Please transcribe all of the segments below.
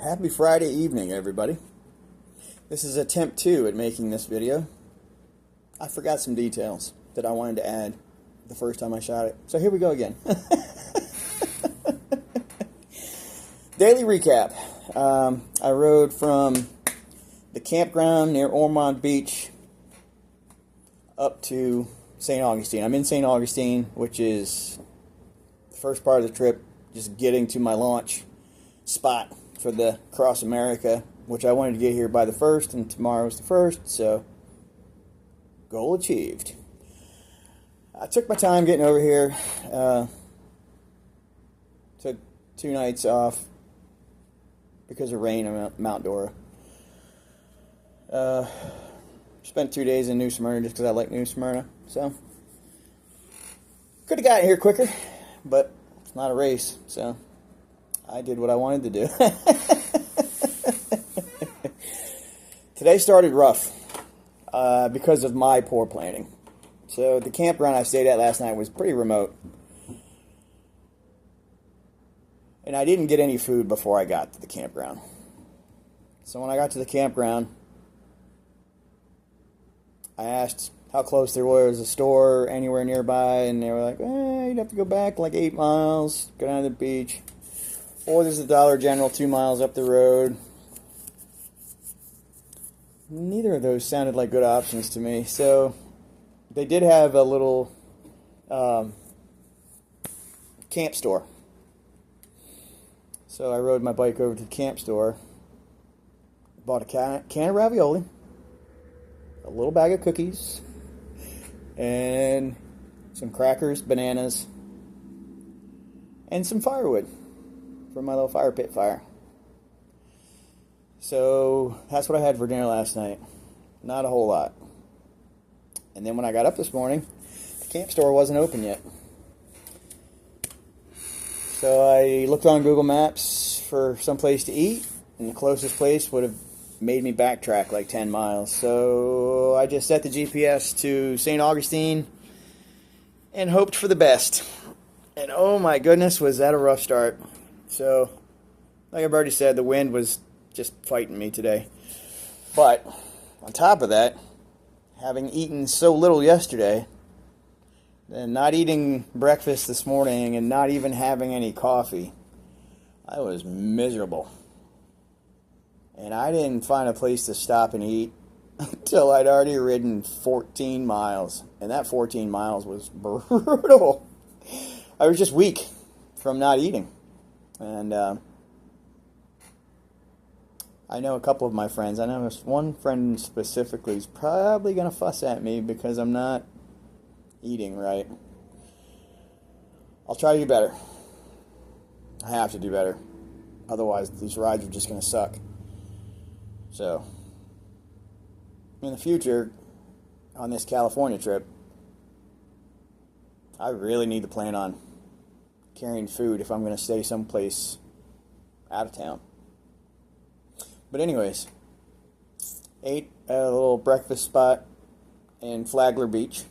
Happy Friday evening, everybody. This is attempt 2 at making this video. I forgot some details that I wanted to add the first time I shot it. So here we go again. Daily recap. I rode from the campground near Ormond Beach up to St. Augustine. I'm in St. Augustine, which is the first part of the trip, just getting to my launch spot for the Cross America, which I wanted to get here by the 1st, and tomorrow's the 1st, so goal achieved. I took my time getting over here. Took 2 nights off because of rain on Mount Dora. Spent 2 days in New Smyrna just because I like New Smyrna, so could have gotten here quicker, but it's not a race, so I did what I wanted to do. Today started rough because of my poor planning. So the campground I stayed at last night was pretty remote. And I didn't get any food before I got to the campground. So when I got to the campground, I asked how close there was a store anywhere nearby, and they were like, you'd have to go back like 8 miles, go down to the beach. Or there's a Dollar General 2 miles up the road. Neither of those sounded like good options to me. So they did have a little camp store. So I rode my bike over to the camp store, bought a can of ravioli, a little bag of cookies, and some crackers, bananas, and some firewood for my little fire pit fire. So that's what I had for dinner last night. Not a whole lot. And then when I got up this morning, the camp store wasn't open yet. So I looked on Google Maps for some place to eat, and the closest place would have made me backtrack like 10 miles. So I just set the GPS to St. Augustine and hoped for the best. And oh my goodness, was that a rough start. So, like I've already said, the wind was just fighting me today. But, on top of that, having eaten so little yesterday, and not eating breakfast this morning, and not even having any coffee, I was miserable. And I didn't find a place to stop and eat until I'd already ridden 14 miles. And that 14 miles was brutal. I was just weak from not eating. And I know a couple of my friends. I know one friend specifically is probably going to fuss at me because I'm not eating right. I'll try to do better. I have to do better. Otherwise, these rides are just going to suck. So, in the future, on this California trip, I really need to plan on carrying food if I'm going to stay someplace out of town. But anyways, ate at a little breakfast spot in Flagler Beach.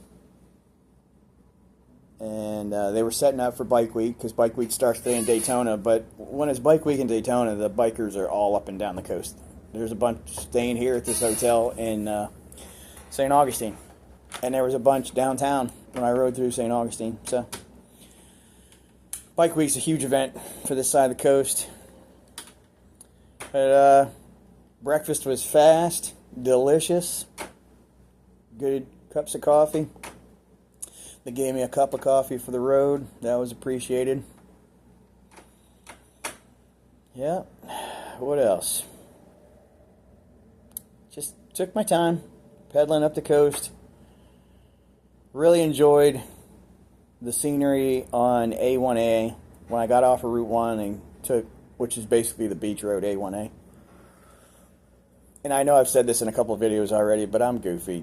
And they were setting up for Bike Week, because Bike Week starts today in Daytona. But when it's Bike Week in Daytona, the bikers are all up and down the coast. There's a bunch staying here at this hotel in St. Augustine. And there was a bunch downtown when I rode through St. Augustine. So Bike Week's a huge event for this side of the coast. But breakfast was fast, delicious, good cups of coffee. They gave me a cup of coffee for the road. That was appreciated. Yeah. What else? Just took my time pedaling up the coast. Really enjoyed the scenery on A1A when I got off of Route 1 and took, which is basically the beach road, A1A. And I know I've said this in a couple of videos already, but I'm goofy.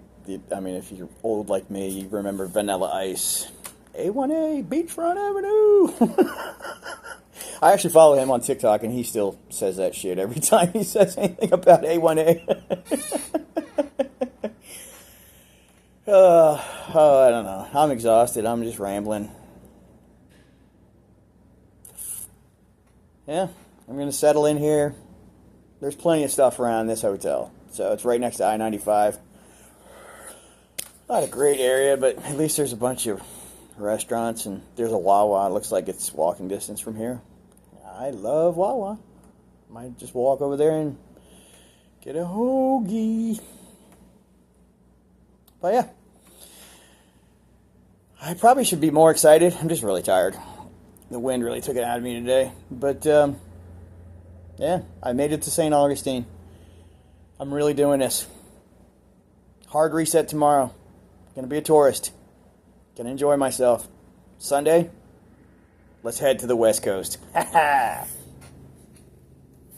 I mean, if you're old like me, you remember Vanilla Ice. A1A, Beachfront Avenue! I actually follow him on TikTok, and he still says that shit every time he says anything about A1A. I don't know. I'm exhausted. I'm just rambling. Yeah, I'm going to settle in here, there's plenty of stuff around this hotel. So it's right next to I-95. Not a great area, but at least there's a bunch of restaurants, and there's a Wawa. It looks like it's walking distance from here. I love Wawa. Might just walk over there and get a hoagie. But yeah, I probably should be more excited. I'm just really tired. The wind really took it out of me today. But yeah, I made it to St. Augustine. I'm really doing this. Hard reset tomorrow. Gonna be a tourist. Gonna enjoy myself. Sunday, let's head to the West Coast. Ha ha!